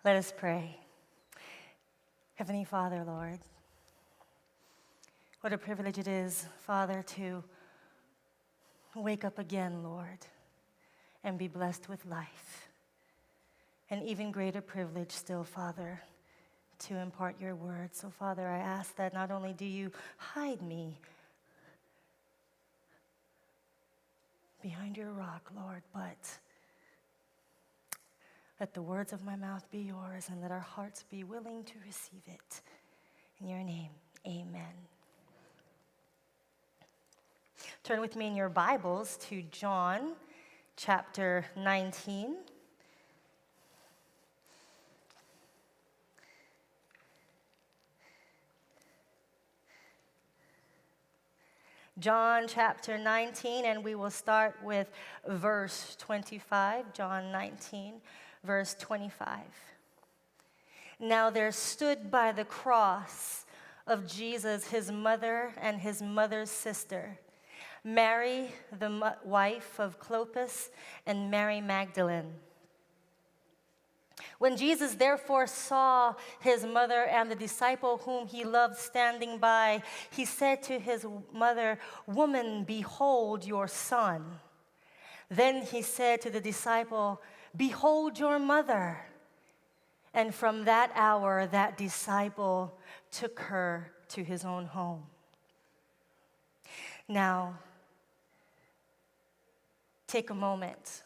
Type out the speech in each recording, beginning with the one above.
Let us pray. Heavenly Father, Lord, what a privilege it is, Father, to wake up again, Lord, and be blessed with life. An even greater privilege still, Father, to impart your word. So, Father, I ask that not only do you hide me behind your rock, Lord, but let the words of my mouth be yours, and let our hearts be willing to receive it. In your name, amen. Turn with me in your Bibles to John chapter 19. John chapter 19, and we will start with verse 25. John 19, verse 25. Now there stood by the cross of Jesus his mother and his mother's sister, Mary, the wife of Clopas, and Mary Magdalene. When Jesus therefore saw his mother and the disciple whom he loved standing by, he said to his mother, "Woman, behold your son." Then he said to the disciple, "Behold your mother." And from that hour, that disciple took her to his own home. Now, take a moment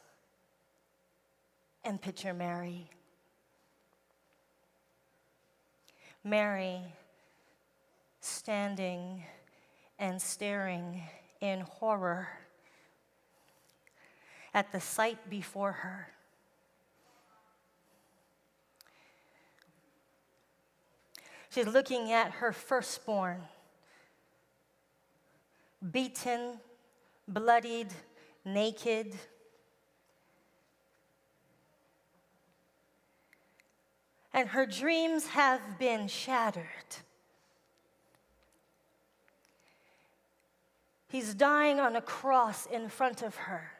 and picture Mary. Mary standing and staring in horror at the sight before her. She's looking at her firstborn, beaten, bloodied, naked. And her dreams have been shattered. He's dying on a cross in front of her.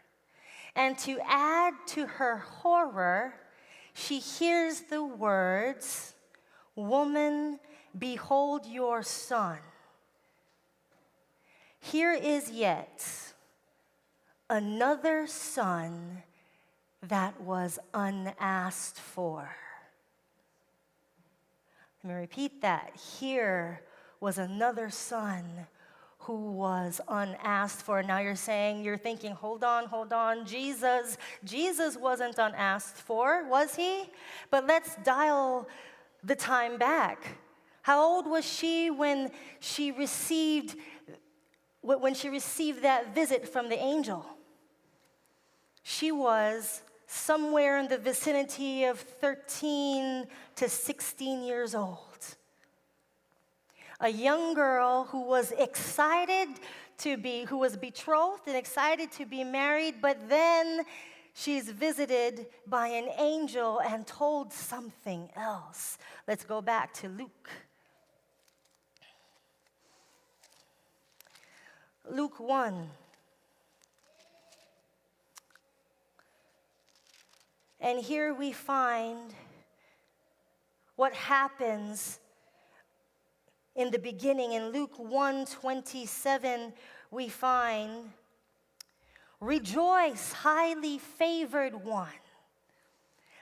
And to add to her horror, she hears the words, "Woman, behold your son." Here is yet another son that was unasked for. Let me repeat that. Here was another son who was unasked for. Now you're thinking, hold on, Jesus wasn't unasked for, was he? But let's dial the time back. How old was she when she received that visit from the angel? She was somewhere in the vicinity of 13 to 16 years old. A young girl who was who was betrothed and excited to be married, but then she's visited by an angel and told something else. Let's go back to Luke. Luke 1. And here we find what happens in the beginning. In Luke 1:27, we find, "Rejoice, highly favored one.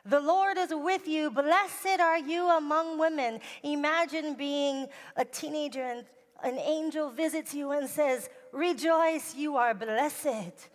The Lord is with you. Blessed are you among women." Imagine being a teenager and an angel visits you and says, "Rejoice, you are blessed."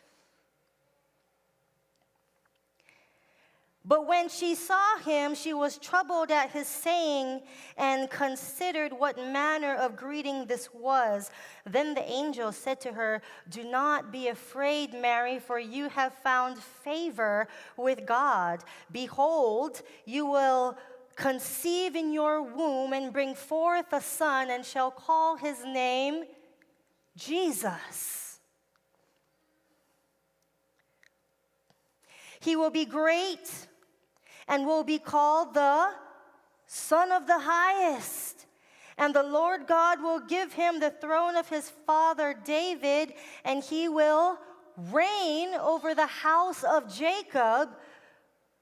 But when she saw him, she was troubled at his saying and considered what manner of greeting this was. Then the angel said to her, "Do not be afraid, Mary, for you have found favor with God. Behold, you will conceive in your womb and bring forth a son, and shall call his name Jesus. He will be great and will be called the Son of the Highest. And the Lord God will give him the throne of his father David, and he will reign over the house of Jacob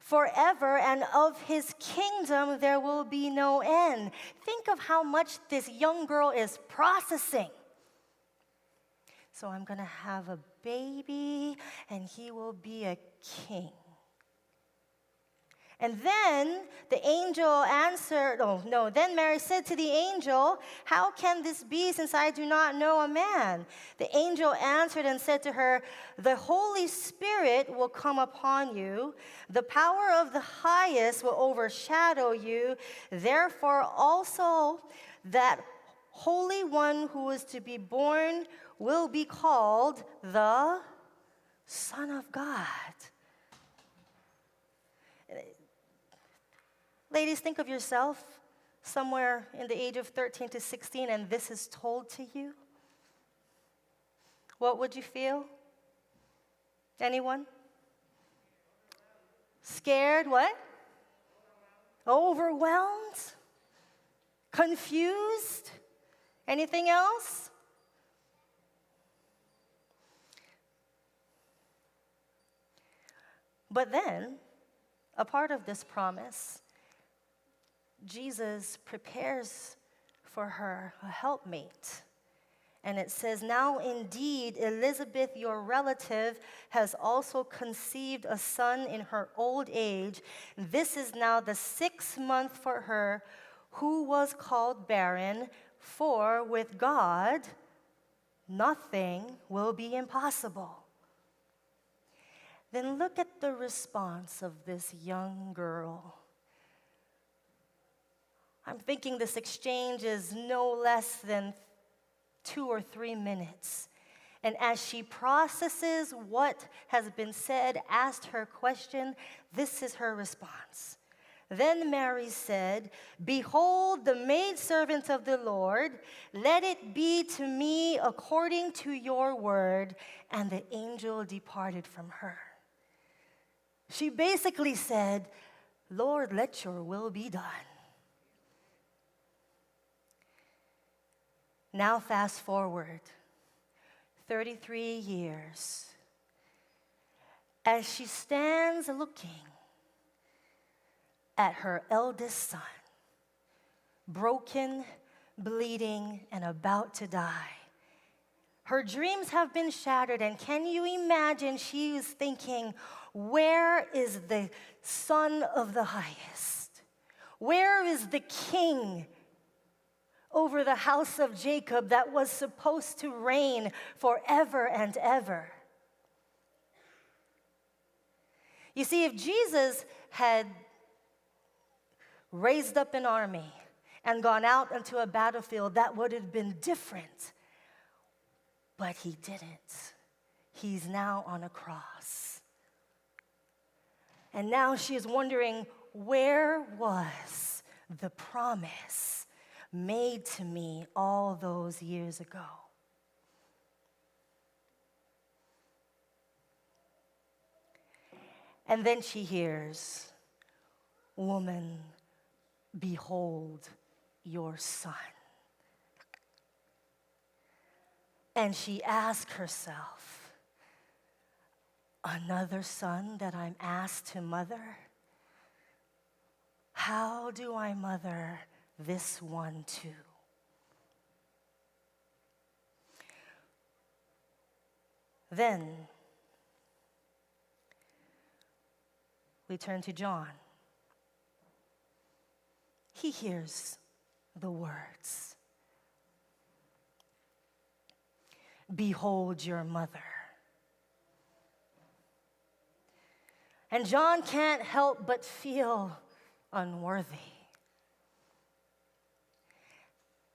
forever, and of his kingdom there will be no end. Think of how much this young girl is processing. So I'm going to have a baby, and he will be a king. And then the angel answered, then Mary said to the angel, "How can this be, since I do not know a man?" The angel answered and said to her, "The Holy Spirit will come upon you. The power of the highest will overshadow you. Therefore also that Holy One who is to be born will be called the Son of God." Ladies, think of yourself somewhere in the age of 13 to 16, and this is told to you. What would you feel? Anyone? Scared? What? Overwhelmed? Confused? Anything else? But then, a part of this promise, Jesus prepares for her a helpmate. And it says, "Now indeed, Elizabeth, your relative, has also conceived a son in her old age. This is now the 6th month for her who was called barren, for with God, nothing will be impossible." Then look at the response of this young girl. I'm thinking this exchange is no less than 2 or 3 minutes. And as she processes what has been said, asked her question, this is her response. "Then Mary said, 'Behold, the maidservant of the Lord, let it be to me according to your word.' And the angel departed from her." She basically said, "Lord, let your will be done." Now fast forward 33 years. As she stands looking at her eldest son, broken, bleeding, and about to die. Her dreams have been shattered, and can you imagine she is thinking, where is the Son of the Highest? Where is the King over the house of Jacob that was supposed to reign forever and ever? You see, if Jesus had raised up an army and gone out into a battlefield, that would have been different. But he didn't. He's now on a cross. And now she is wondering, where was the promise made to me all those years ago? And then she hears, "Woman, behold your son." And she asks herself, another son that I'm asked to mother? How do I mother this one too? Then we turn to John. He hears the words, "Behold your mother." And John can't help but feel unworthy.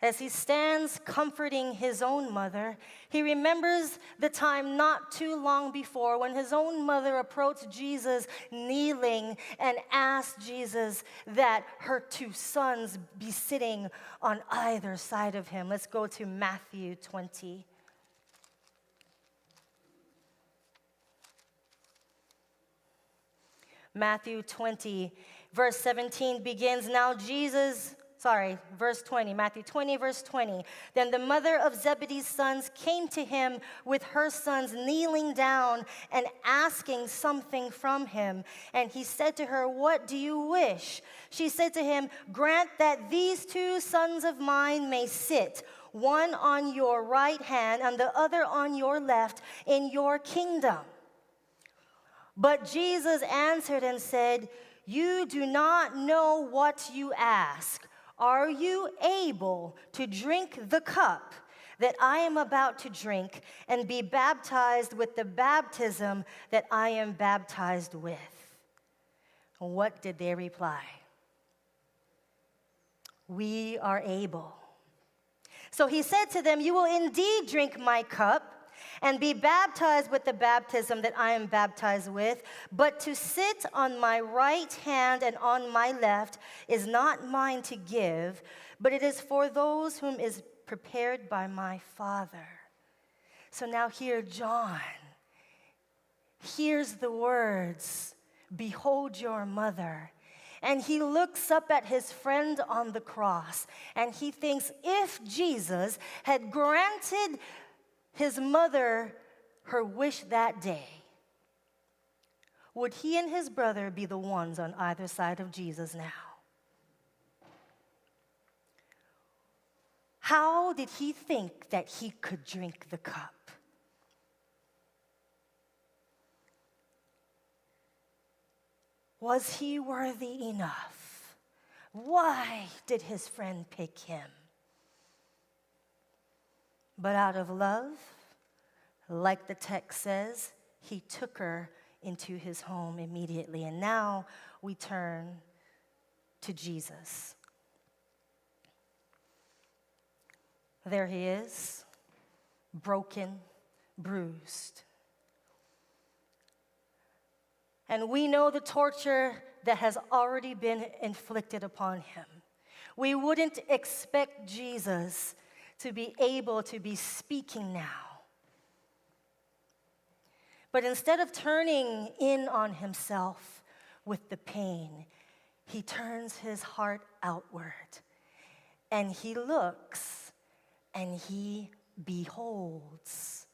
As he stands comforting his own mother, he remembers the time not too long before when his own mother approached Jesus kneeling and asked Jesus that her 2 sons be sitting on either side of him. Let's go to Matthew 20. Matthew 20, verse 17 begins, verse 20, Matthew 20, verse 20. Then the mother of Zebedee's sons came to him with her sons, kneeling down and asking something from him. And he said to her, "What do you wish?" She said to him, "Grant that these two sons of mine may sit, one on your right hand and the other on your left, in your kingdom." But Jesus answered and said, "You do not know what you ask. Are you able to drink the cup that I am about to drink and be baptized with the baptism that I am baptized with?" What did they reply? "We are able." So he said to them, "You will indeed drink my cup and be baptized with the baptism that I am baptized with, but to sit on my right hand and on my left is not mine to give, but it is for those whom is prepared by my Father." So now here John hears the words, "Behold your mother." And he looks up at his friend on the cross, and he thinks, if Jesus had granted his mother her wish that day, would he and his brother be the ones on either side of Jesus now? How did he think that he could drink the cup? Was he worthy enough? Why did his friend pick him? But out of love, like the text says, he took her into his home immediately. And now we turn to Jesus. There he is, broken, bruised. And we know the torture that has already been inflicted upon him. We wouldn't expect Jesus to be able to be speaking now. But instead of turning in on himself with the pain, he turns his heart outward. And he looks and he beholds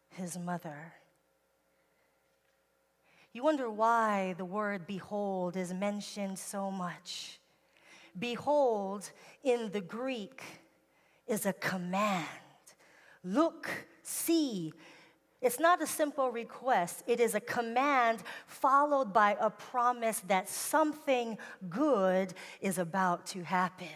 his mother. You wonder why the word behold is mentioned so much. Behold in the Greek is a command. Look, see. It's not a simple request. It is a command followed by a promise that something good is about to happen.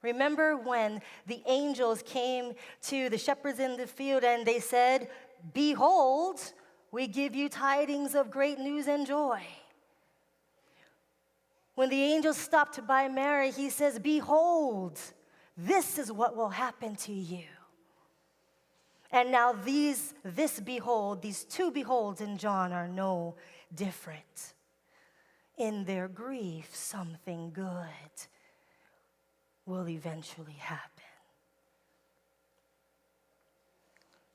Remember when the angels came to the shepherds in the field and they said, "Behold, we give you tidings of great news and joy." When the angels stopped by Mary, he says, "Behold, this is what will happen to you." And now these two beholds in John are no different. In their grief, something good will eventually happen.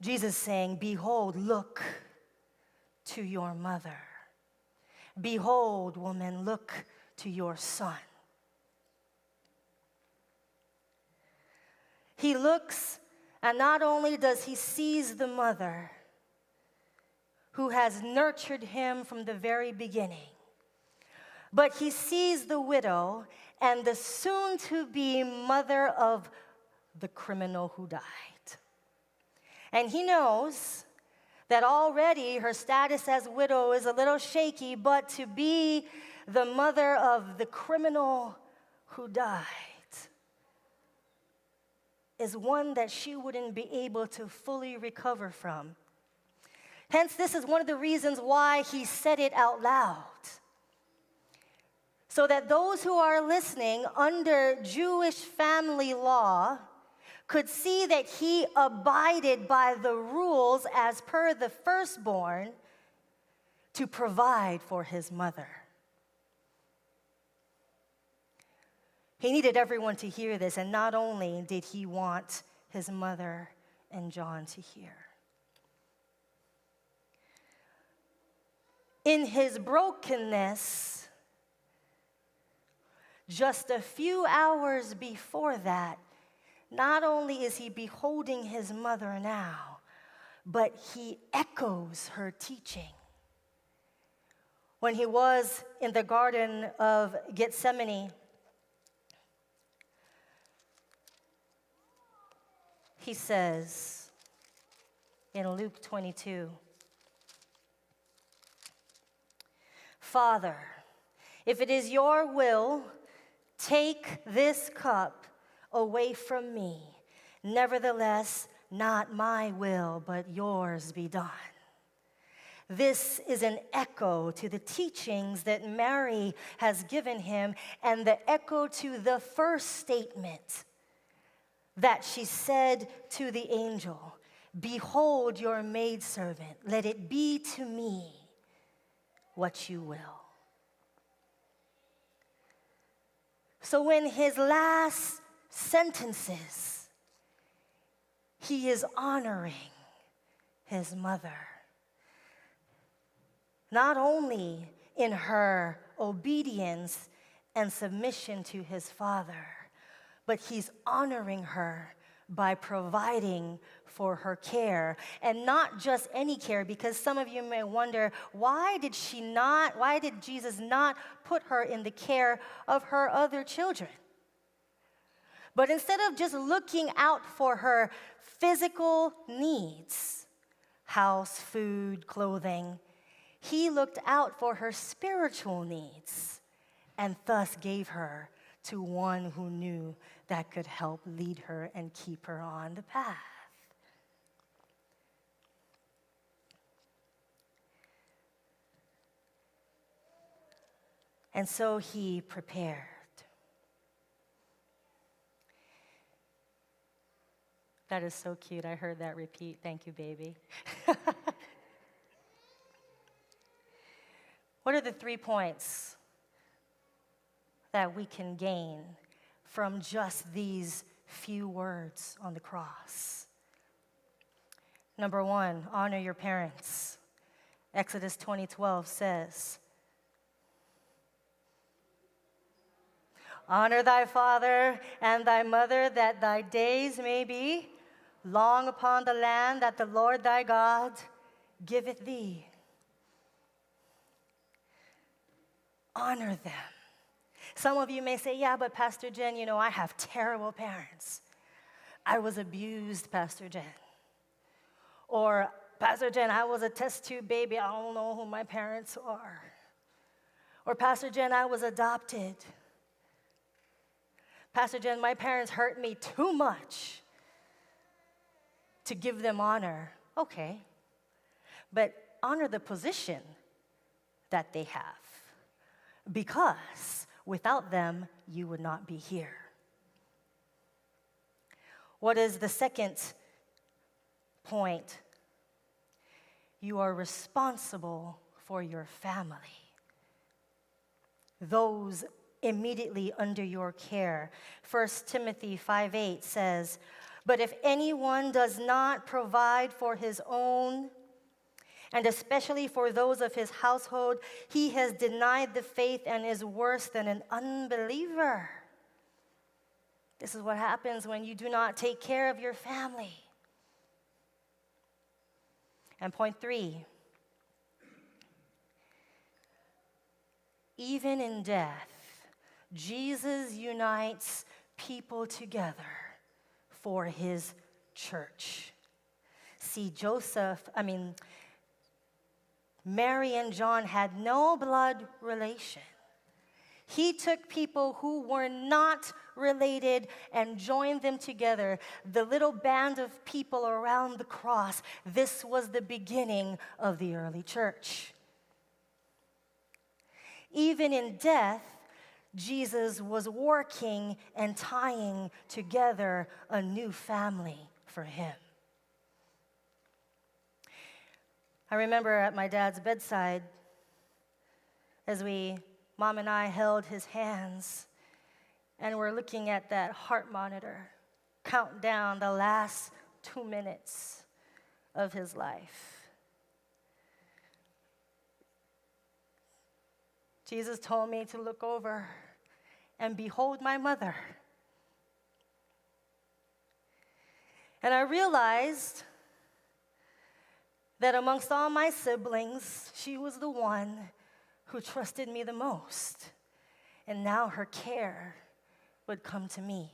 Jesus saying, "Behold, look to your mother. Behold, woman, look to your son." He looks, and not only does he seize the mother who has nurtured him from the very beginning, but he sees the widow and the soon-to-be mother of the criminal who died. And he knows that already her status as widow is a little shaky, but to be the mother of the criminal who died is one that she wouldn't be able to fully recover from. Hence, this is one of the reasons why he said it out loud. So that those who are listening under Jewish family law could see that he abided by the rules as per the firstborn to provide for his mother. He needed everyone to hear this, and not only did he want his mother and John to hear. In his brokenness, Just a few hours before that, not only is he beholding his mother now, but he echoes her teaching. When he was in the Garden of Gethsemane, he says in Luke 22, "Father, if it is your will, take this cup away from me. Nevertheless, not my will, but yours be done." This is an echo to the teachings that Mary has given him and the echo to the first statement that she said to the angel, "Behold your maidservant, let it be to me what you will." So in his last sentences, he is honoring his mother, not only in her obedience and submission to his father, but he's honoring her by providing for her care. And not just any care, because some of you may wonder, why did Jesus not put her in the care of her other children? But instead of just looking out for her physical needs, house, food, clothing, he looked out for her spiritual needs and thus gave her to one who knew that could help lead her and keep her on the path. And so he prepared. That is so cute. I heard that repeat. Thank you, baby. What are the 3 points that we can gain from just these few words on the cross? Number 1, honor your parents. Exodus 20:12 says, "Honor thy father and thy mother, that thy days may be long upon the land that the Lord thy God giveth thee." Honor them. Some of you may say, "Yeah, but Pastor Jen, I have terrible parents. I was abused, Pastor Jen." Or, "Pastor Jen, I was a test tube baby. I don't know who my parents are." Or, "Pastor Jen, I was adopted. Pastor Jen, my parents hurt me too much to give them honor." Okay, but honor the position that they have, because without them, you would not be here. What is the second point? You are responsible for your family, those immediately under your care. 1 Timothy 5:8 says, "But if anyone does not provide for his own, and especially for those of his household, he has denied the faith and is worse than an unbeliever." This is what happens when you do not take care of your family. And point 3, even in death, Jesus unites people together for his church. See, Mary and John had no blood relation. He took people who were not related and joined them together, the little band of people around the cross. This was the beginning of the early church. Even in death, Jesus was working and tying together a new family for him. I remember at my dad's bedside, as Mom and I held his hands, and we're looking at that heart monitor, count down the last 2 minutes of his life. Jesus told me to look over and behold my mother. And I realized that amongst all my siblings, she was the one who trusted me the most. And now her care would come to me.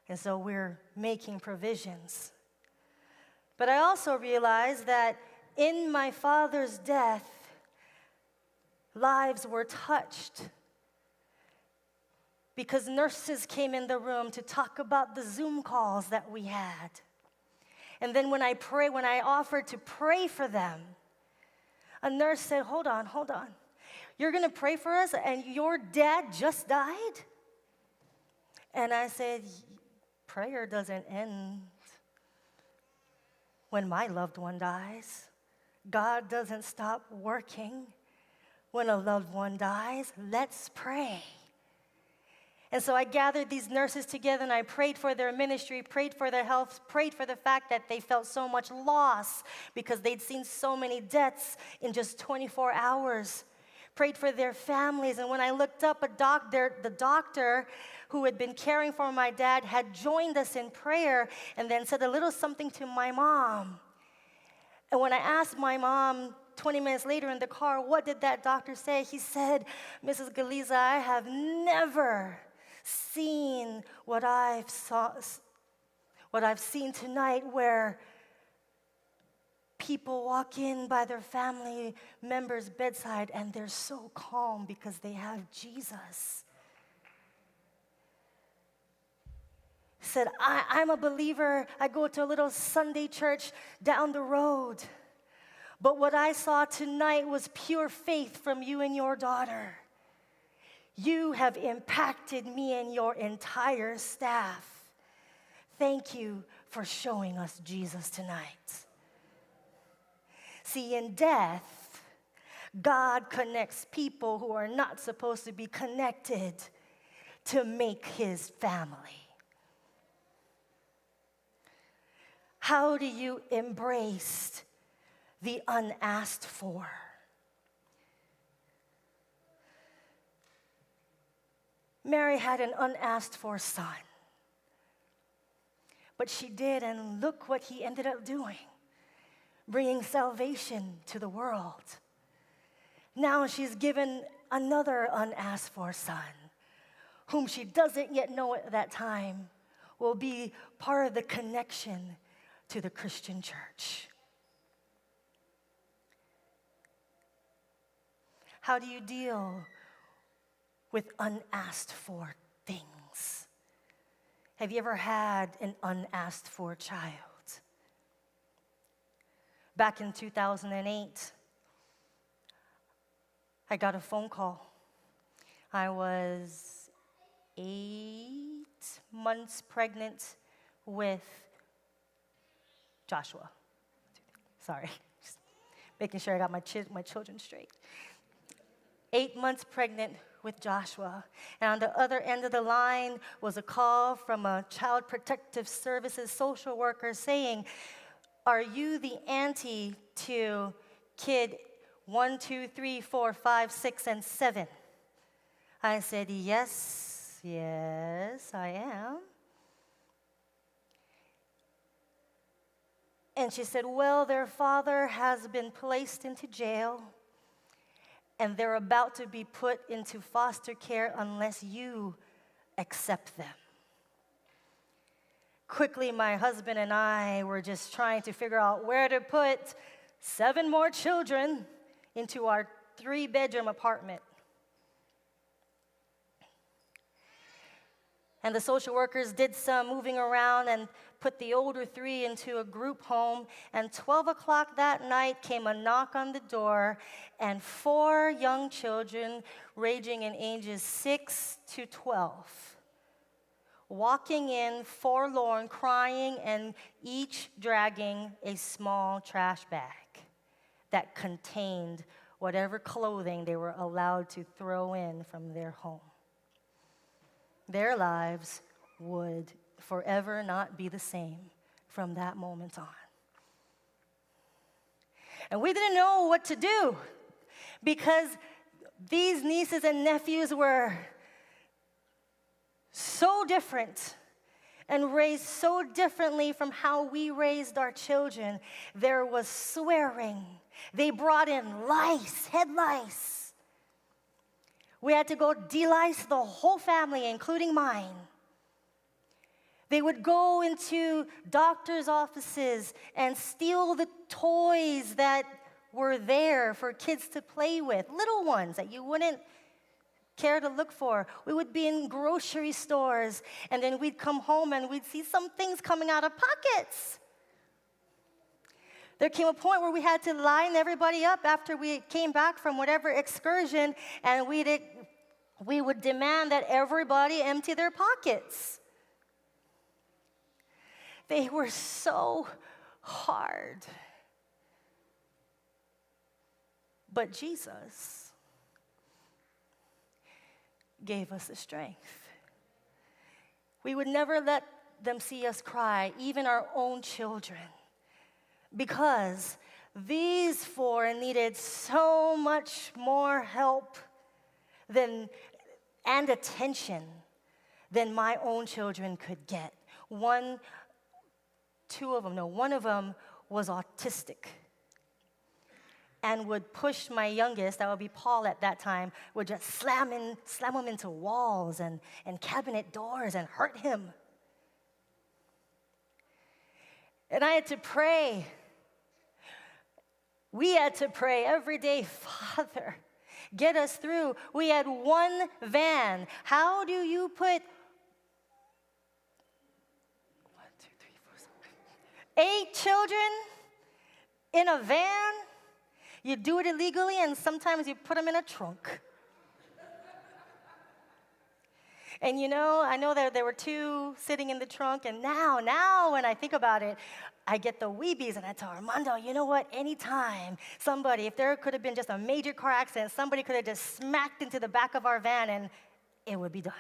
And so we're making provisions. But I also realized that in my father's death, lives were touched because nurses came in the room to talk about the Zoom calls that we had. And then when I offered to pray for them, a nurse said, hold on. You're going to pray for us and your dad just died? And I said, prayer doesn't end when my loved one dies. God doesn't stop working when a loved one dies. Let's pray. And so I gathered these nurses together and I prayed for their ministry, prayed for their health, prayed for the fact that they felt so much loss because they'd seen so many deaths in just 24 hours. Prayed for their families. And when I looked up, the doctor who had been caring for my dad had joined us in prayer and then said a little something to my mom. And when I asked my mom 20 minutes later in the car, what did that doctor say? He said, Mrs. Galiza, I have never seen what I've seen tonight, where people walk in by their family member's bedside and they're so calm because they have Jesus. He said, I'm a believer. I go to a little Sunday church down the road. But what I saw tonight was pure faith from you and your daughter. You have impacted me and your entire staff. Thank you for showing us Jesus tonight. See, in death, God connects people who are not supposed to be connected to make his family. How do you embrace the unasked for? Mary had an unasked for son. But she did, and look what he ended up doing, bringing salvation to the world. Now she's given another unasked for son, whom she doesn't yet know at that time will be part of the connection to the Christian church. How do you deal with unasked for things? Have you ever had an unasked for child? Back in 2008, I got a phone call. I was 8 months pregnant with Joshua. Sorry, just making sure I got my children straight. 8 months pregnant with Joshua. And on the other end of the line was a call from a Child Protective Services social worker saying, are you the auntie to kid 1, 2, 3, 4, 5, 6, and 7? I said, yes, I am. And she said, well, their father has been placed into jail, and they're about to be put into foster care unless you accept them. Quickly, my husband and I were just trying to figure out where to put 7 more children into our 3-bedroom apartment. And the social workers did some moving around and put the older 3 into a group home. And 12 o'clock that night came a knock on the door, and 4 young children ranging in ages 6 to 12. Walking in, forlorn, crying, and each dragging a small trash bag that contained whatever clothing they were allowed to throw in from their home. Their lives would forever not be the same from that moment on. And we didn't know what to do because These nieces and nephews were so different and raised so differently from how we raised our children. There was swearing. They brought in lice, head lice. We had to go de-lice the whole family, including mine. They would go into doctors' offices and steal the toys that were there for kids to play with, little ones that you wouldn't care to look for. We would be in grocery stores, and then we'd come home and we'd see some things coming out of pockets. There came a point where we had to line everybody up after we came back from whatever excursion, and we would demand that everybody empty their pockets. They were so hard. But Jesus gave us the strength. We would never let them see us cry, even our own children, because these four needed so much more help and attention than my own children could get. One of them was autistic and would push my youngest, that would be Paul at that time, would just slam him into walls and cabinet doors and hurt him. And I had to pray. We had to pray every day, Father, get us through. We had one van. How do you put 8 children in a van? You do it illegally, and sometimes you put them in a trunk. And I know that there were 2 sitting in the trunk, and now when I think about it, I get the weebies, and I tell Armando, you know what? Anytime if there could have been just a major car accident, somebody could have just smacked into the back of our van, and it would be done.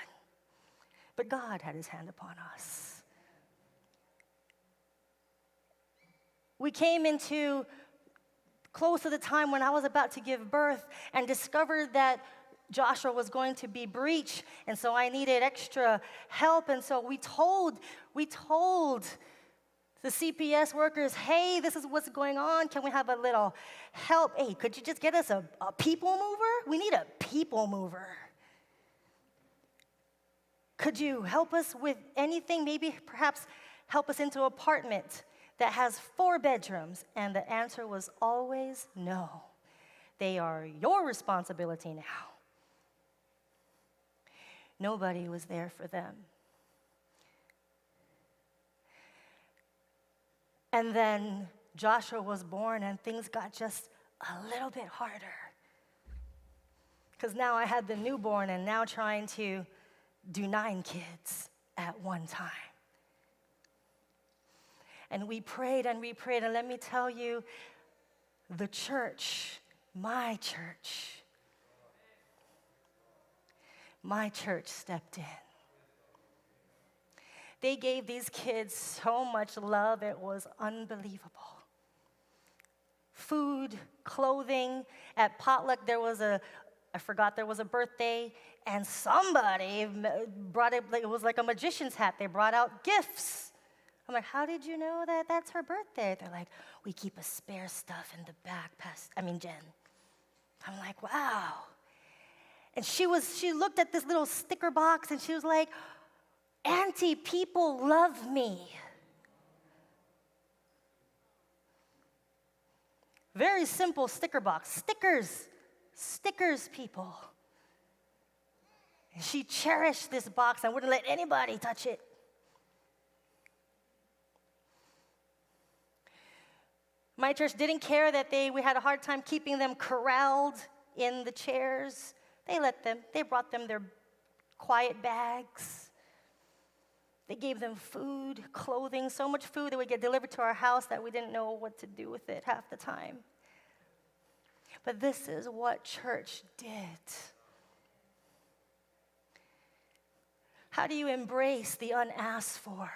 But God had his hand upon us. We came into close to the time when I was about to give birth and discovered that Joshua was going to be breech, and so I needed extra help. And so we told the CPS workers, hey, this is what's going on. Can we have a little help? Hey, could you just get us a people mover? We need a people mover. Could you help us with anything? Maybe perhaps help us into an apartment that has 4 bedrooms? And the answer was always no. They are your responsibility now. Nobody was there for them. And then Joshua was born, and things got just a little bit harder. Because now I had the newborn, and now trying to do 9 kids at one time. And we prayed, and let me tell you, the church, my church stepped in. They gave these kids so much love, it was unbelievable. Food, clothing. At potluck, there was a birthday, and somebody brought it was like a magician's hat. They brought out gifts. I'm like, how did you know that that's her birthday? They're like, we keep a spare stuff in the back, Jen. I'm like, wow. And she looked at this little sticker box, and she was like, Auntie, people love me. Very simple sticker box. Stickers, people. And she cherished this box and wouldn't let anybody touch it. My church didn't care that we had a hard time keeping them corralled in the chairs. They brought them their quiet bags. They gave them food, clothing, so much food that would get delivered to our house that we didn't know what to do with it half the time. But this is what church did. How do you embrace the unasked for?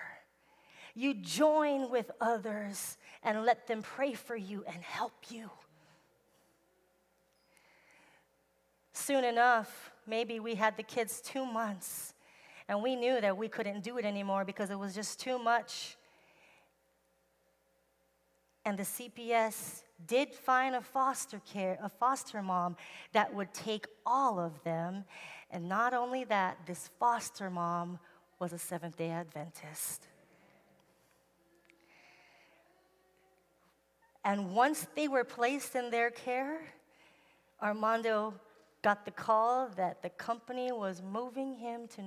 You join with others and let them pray for you and help you. soon enough, maybe we had the kids 2 months, and we knew that we couldn't do it anymore because it was just too much. And the CPS did find a foster mom that would take all of them. And not only that, this foster mom was a Seventh-day Adventist. And once they were placed in their care, Armando got the call that the company was moving us to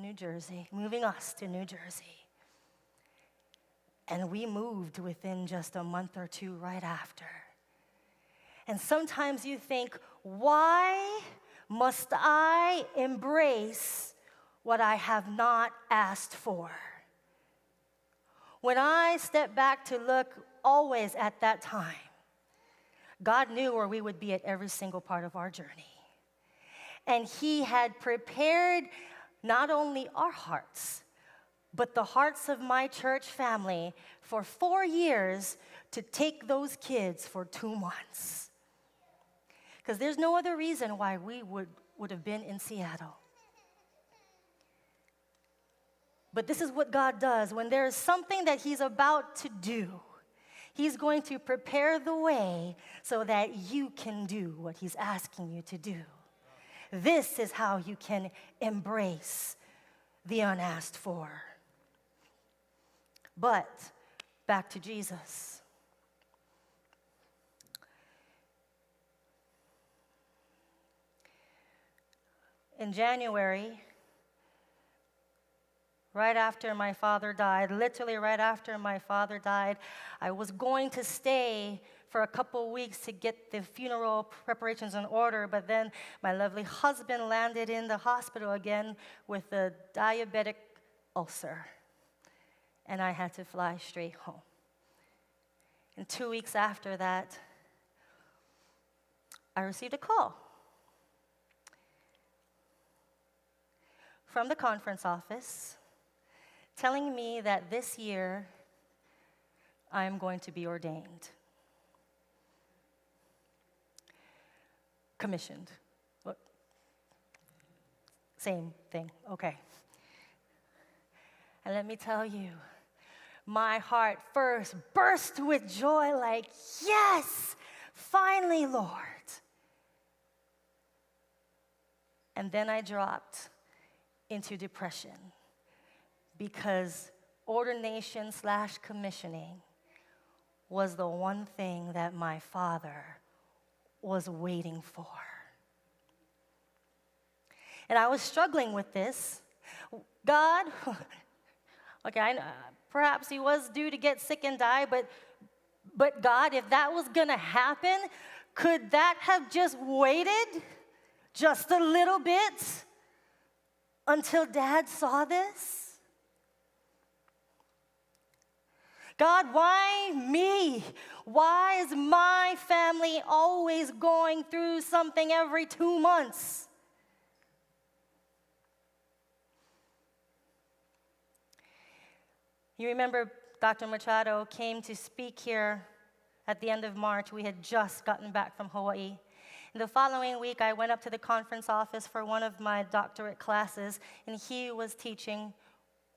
New Jersey. And we moved within just a month or two right after. And sometimes you think, why must I embrace what I have not asked for? When I step back to look always at that time, God knew where we would be at every single part of our journey. And He had prepared not only our hearts, but the hearts of my church family for 4 years to take those kids for 2 months. Because there's no other reason why we would have been in Seattle. But this is what God does. When there is something that He's about to do, He's going to prepare the way so that you can do what He's asking you to do. This is how you can embrace the unasked for. But back to Jesus. In January, right after my father died, literally right after my father died, I was going to stay for a couple weeks to get the funeral preparations in order, but then my lovely husband landed in the hospital again with a diabetic ulcer, and I had to fly straight home. And 2 weeks after that, I received a call from the conference office telling me that this year I am going to be ordained. Commissioned. What? Same thing, okay. And let me tell you, my heart first burst with joy like, yes, finally, Lord. And then I dropped into depression because ordination/commissioning was the one thing that my father was waiting for. And I was struggling with this. God, okay, perhaps He was due to get sick and die, but God, if that was going to happen, could that have just waited just a little bit until Dad saw this? God, why me? Why is my family always going through something every 2 months? You remember Dr. Machado came to speak here at the end of March. We had just gotten back from Hawaii. And the following week, I went up to the conference office for one of my doctorate classes, and he was teaching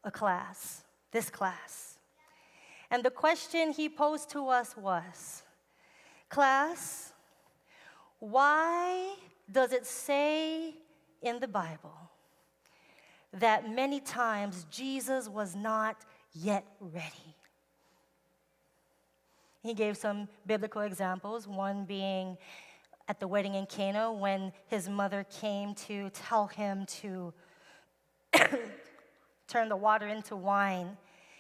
a class, this class. And the question he posed to us was, class, why does it say in the Bible that many times Jesus was not yet ready? He gave some biblical examples, one being at the wedding in Cana when his mother came to tell him to turn the water into wine.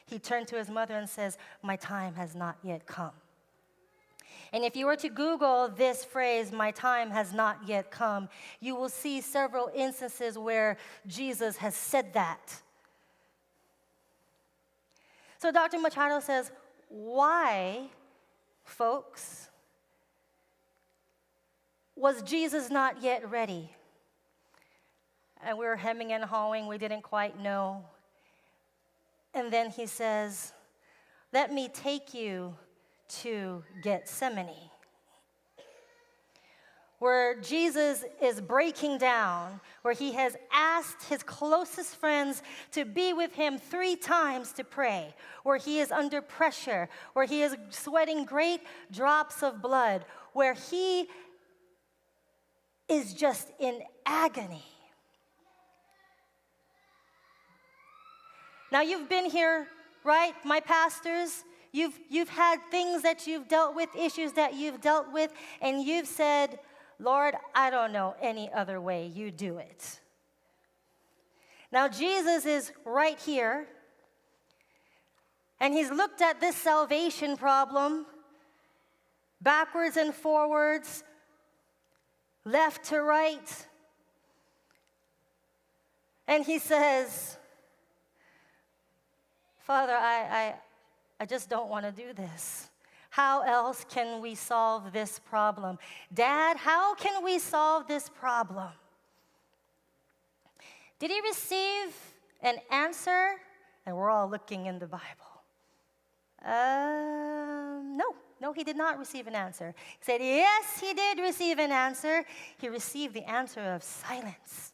He turned to his mother and says, "My time has not yet come." And if you were to Google this phrase, "my time has not yet come," you will see several instances where Jesus has said that. So Dr. Machado says, why, folks, was Jesus not yet ready? And we were hemming and hawing, we didn't quite know. And then he says, let me take you to Gethsemane. where Jesus is breaking down, where he has asked his closest friends to be with him 3 times to pray, where he is under pressure, where he is sweating great drops of blood, where he is just in agony. Now, you've been here, right, my pastors? You've had things that you've dealt with, issues that you've dealt with, and you've said, Lord, I don't know any other way. You do it. Now, Jesus is right here, and he's looked at this salvation problem backwards and forwards, left to right, and he says, Father, I just don't want to do this. How else can we solve this problem? Dad, how can we solve this problem? Did he receive an answer? And we're all looking in the Bible. No, he did not receive an answer. He said, yes, he did receive an answer. He received the answer of silence.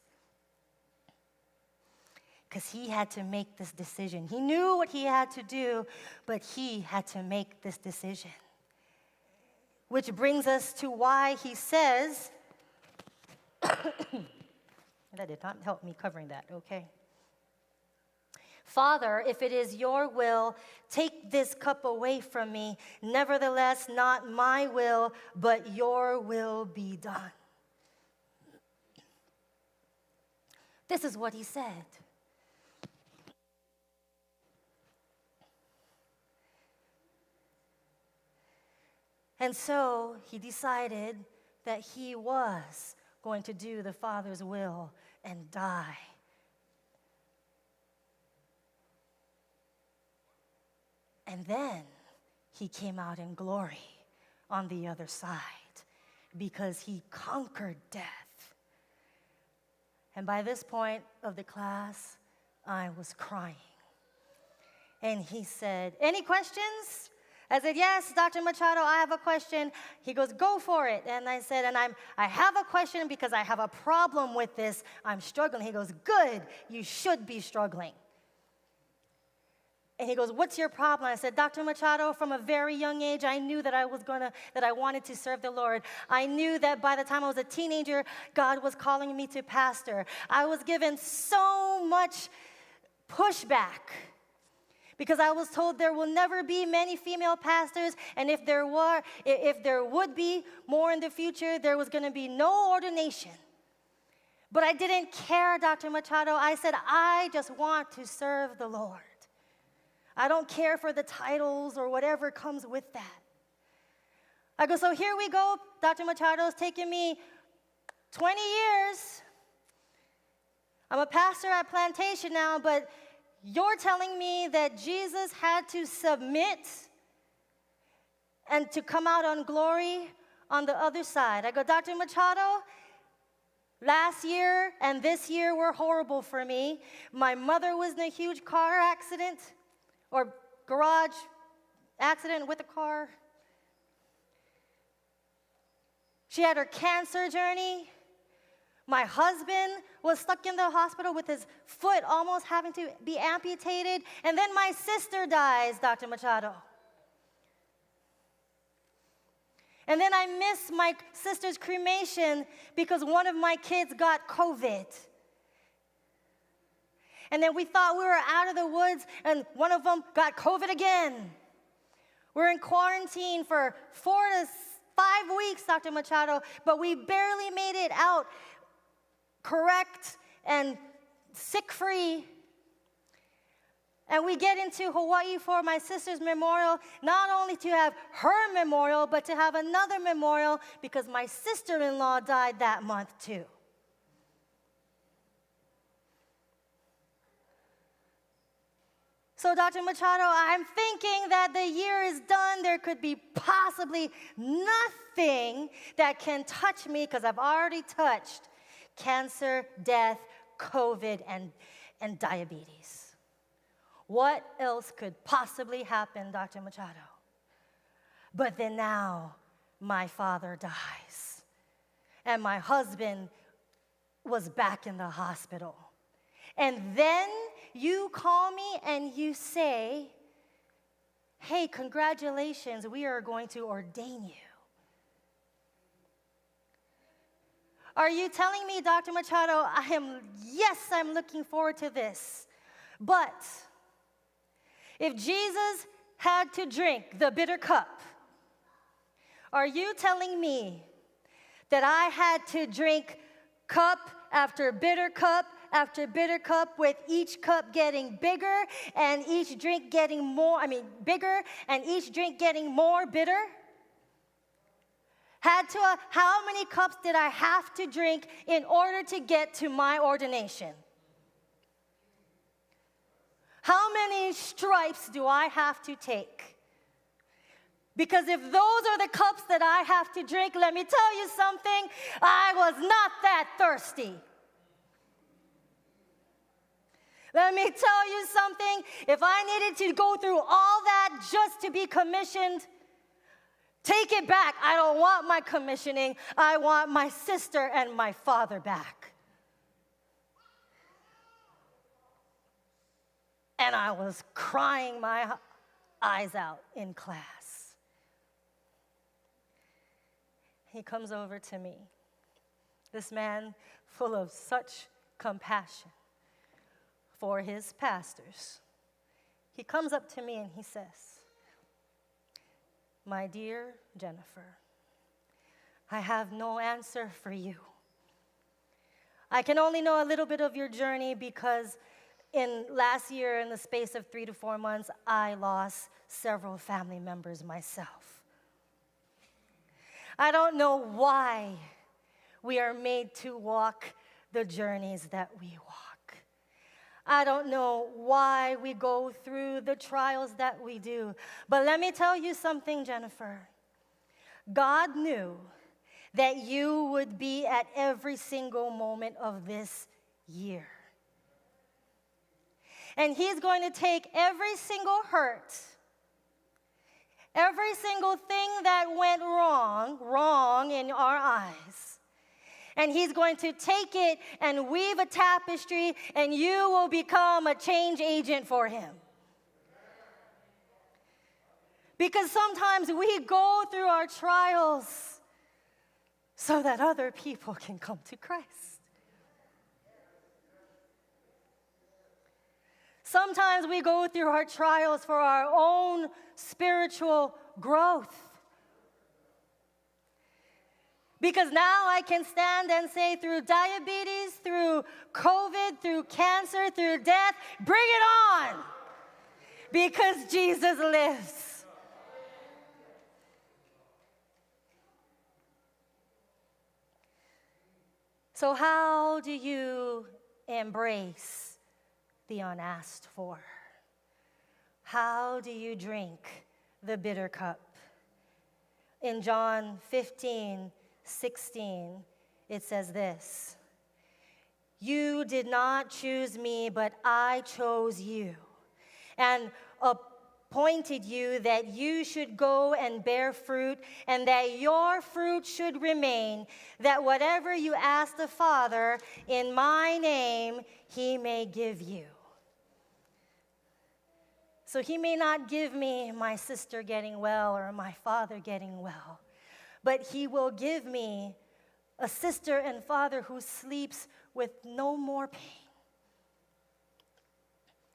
Because he had to make this decision. He knew what he had to do, but he had to make this decision. Which brings us to why he says, that did not help me covering that, okay. Father, if it is your will, take this cup away from me. Nevertheless, not my will, but your will be done. This is what he said. And so he decided that he was going to do the Father's will and die. And then he came out in glory on the other side because he conquered death. And by this point of the class, I was crying. And he said, any questions? I said, yes, Dr. Machado, I have a question. He goes, go for it. And I said, I have a question because I have a problem with this. I'm struggling. He goes, good, you should be struggling. And he goes, what's your problem? I said, Dr. Machado, from a very young age, I knew that I wanted to serve the Lord. I knew that by the time I was a teenager, God was calling me to pastor. I was given so much pushback because I was told there will never be many female pastors, and if there would be more in the future, there was going to be no ordination. But I didn't care, Dr. Machado. I said, I just want to serve the Lord. I don't care for the titles or whatever comes with that. I go, so here we go. Dr. Machado's taken me 20 years. I'm a pastor at Plantation now, but you're telling me that Jesus had to submit and to come out on glory on the other side. I go, Dr. Machado, last year and this year were horrible for me. My mother was in a huge car accident or garage accident with a car. She had her cancer journey. My husband was stuck in the hospital with his foot almost having to be amputated. And then my sister dies, Dr. Machado. And then I missed my sister's cremation because one of my kids got COVID. And then we thought we were out of the woods, and one of them got COVID again. We're in quarantine for 4 to 5 weeks, Dr. Machado, but we barely made it out correct and sick-free. And we get into Hawaii for my sister's memorial, not only to have her memorial, but to have another memorial because my sister-in-law died that month too. So, Dr. Machado, I'm thinking that the year is done. There could be possibly nothing that can touch me because I've already touched cancer, death, COVID, and diabetes. What else could possibly happen, Dr. Machado? But then now, my father dies. and my husband was back in the hospital. And then you call me and you say, hey, congratulations, we are going to ordain you. Are you telling me, Dr. Machado, I'm looking forward to this. But if Jesus had to drink the bitter cup, are you telling me that I had to drink cup after bitter cup after bitter cup, with each cup getting bigger and each drink getting bigger and each drink getting more bitter? How many cups did I have to drink in order to get to my ordination? How many stripes do I have to take? Because if those are the cups that I have to drink, let me tell you something, I was not that thirsty. Let me tell you something, if I needed to go through all that just to be commissioned, take it back. I don't want my commissioning. I want my sister and my father back. And I was crying my eyes out in class. He comes over to me, this man full of such compassion for his pastors. He comes up to me and he says, my dear Jennifer, I have no answer for you. I can only know a little bit of your journey because last year, in the space of 3 to 4 months, I lost several family members myself. I don't know why we are made to walk the journeys that we walk. I don't know why we go through the trials that we do. But let me tell you something, Jennifer. God knew that you would be at every single moment of this year. And He's going to take every single hurt, every single thing that went wrong in our eyes, and He's going to take it and weave a tapestry, and you will become a change agent for Him. Because sometimes we go through our trials so that other people can come to Christ. Sometimes we go through our trials for our own spiritual growth. Because now I can stand and say, through diabetes, through COVID, through cancer, through death, bring it on. Because Jesus lives. So how do you embrace the unasked for? How do you drink the bitter cup? In John 15:16, it says this: you did not choose me, but I chose you and appointed you that you should go and bear fruit, and that your fruit should remain, that whatever you ask the Father in my name, He may give you. So He may not give me my sister getting well or my father getting well, but He will give me a sister and father who sleeps with no more pain,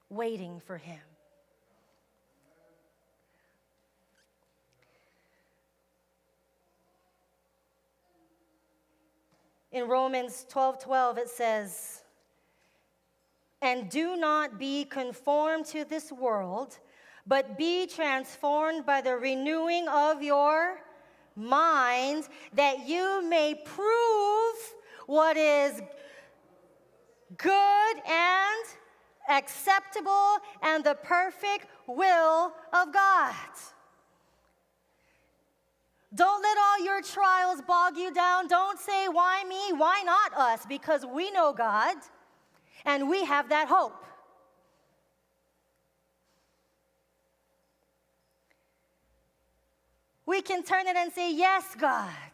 waiting for Him. In Romans 12:12, it says, and do not be conformed to this world, but be transformed by the renewing of your mind, that you may prove what is good and acceptable and the perfect will of God. Don't let all your trials bog you down. Don't say, why me? Why not us? Because we know God. And we have that hope. We can turn it and say, yes, God.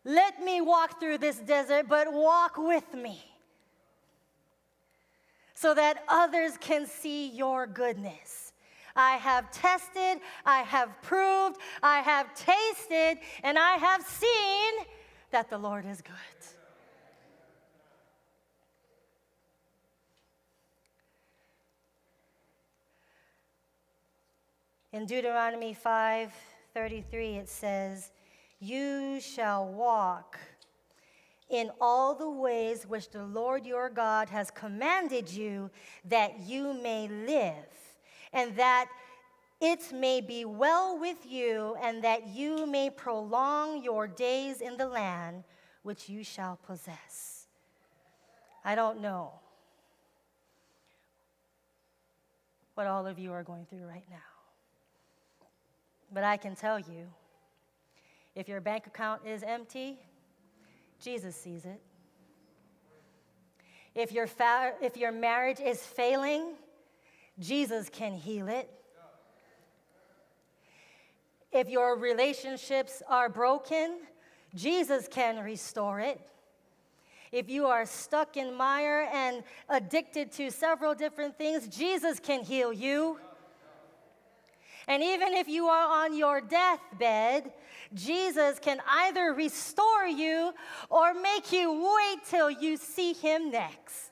Let me walk through this desert, but walk with me so that others can see your goodness. I have tested, I have proved, I have tasted, and I have seen that the Lord is good. In Deuteronomy 5:33, it says, "You shall walk in all the ways which the Lord your God has commanded you, that you may live, and that it may be well with you, and that you may prolong your days in the land which you shall possess." I don't know what all of you are going through right now, but I can tell you, if your bank account is empty, Jesus sees it. If your marriage is failing, Jesus can heal it. If your relationships are broken, Jesus can restore it. If you are stuck in mire and addicted to several different things, Jesus can heal you. And even if you are on your deathbed, Jesus can either restore you or make you wait till you see him next.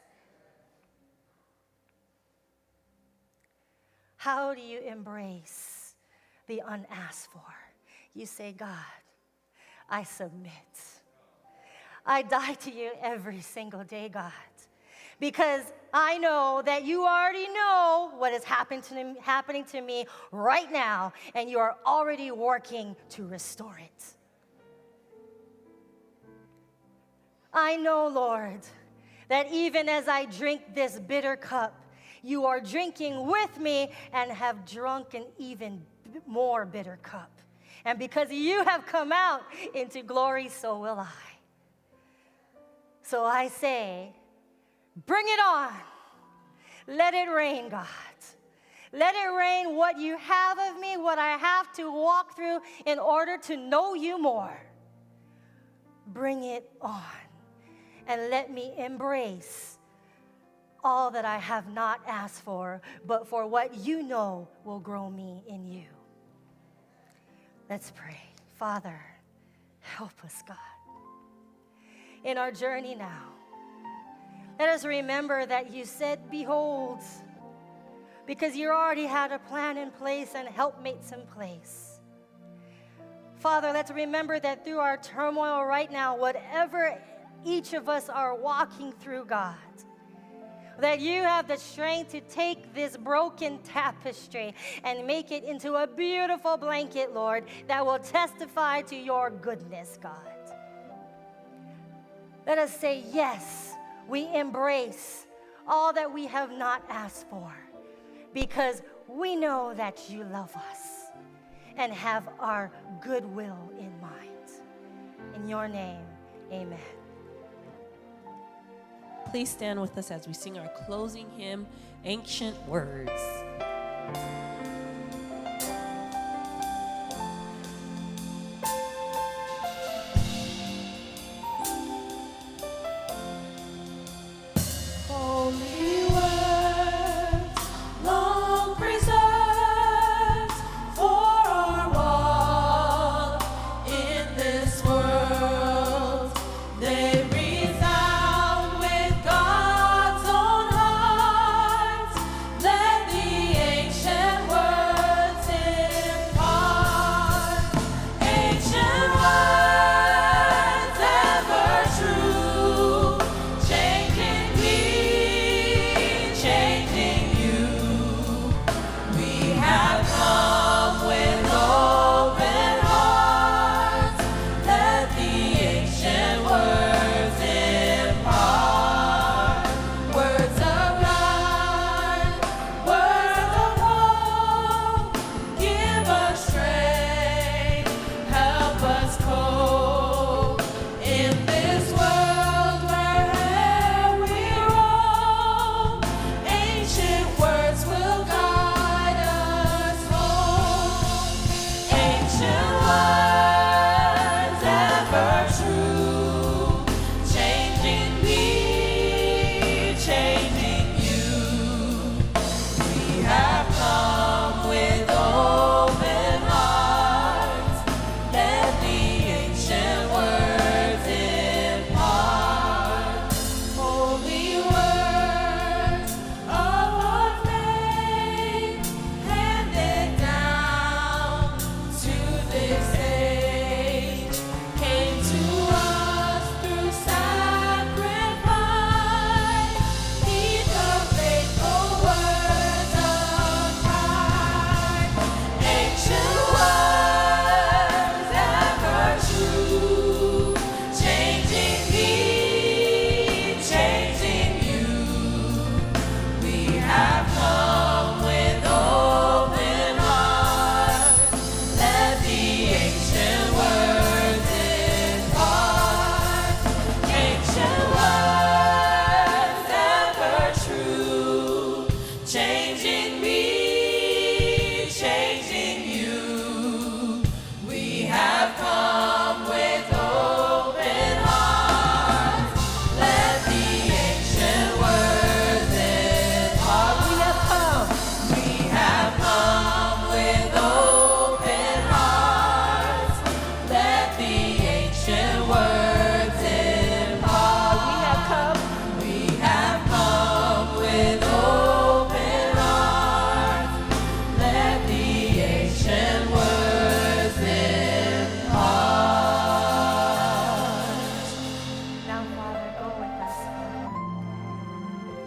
How do you embrace the unasked for? You say, "God, I submit. I die to you every single day, God, because I know that you already know what is happening to me right now, and you are already working to restore it. I know, Lord, that even as I drink this bitter cup, you are drinking with me and have drunk an even more bitter cup. And because you have come out into glory, so will I. So I say, bring it on. Let it rain, God. Let it rain what you have of me, what I have to walk through in order to know you more. Bring it on. And let me embrace all that I have not asked for, but for what you know will grow me in you. Let's pray. Father, help us, God, in our journey now. Let us remember that you said, behold, because you already had a plan in place and helpmates in place. Father, let's remember that through our turmoil right now, whatever each of us are walking through, God, that you have the strength to take this broken tapestry and make it into a beautiful blanket, Lord, that will testify to your goodness, God. Let us say, yes, we embrace all that we have not asked for, because we know that you love us and have our goodwill in mind. In your name, amen. Please stand with us as we sing our closing hymn, Ancient Words. Let the ancient words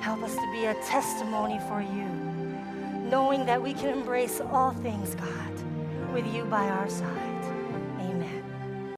Help us to be a testimony for you, knowing that we can embrace all things, God, with you by our side.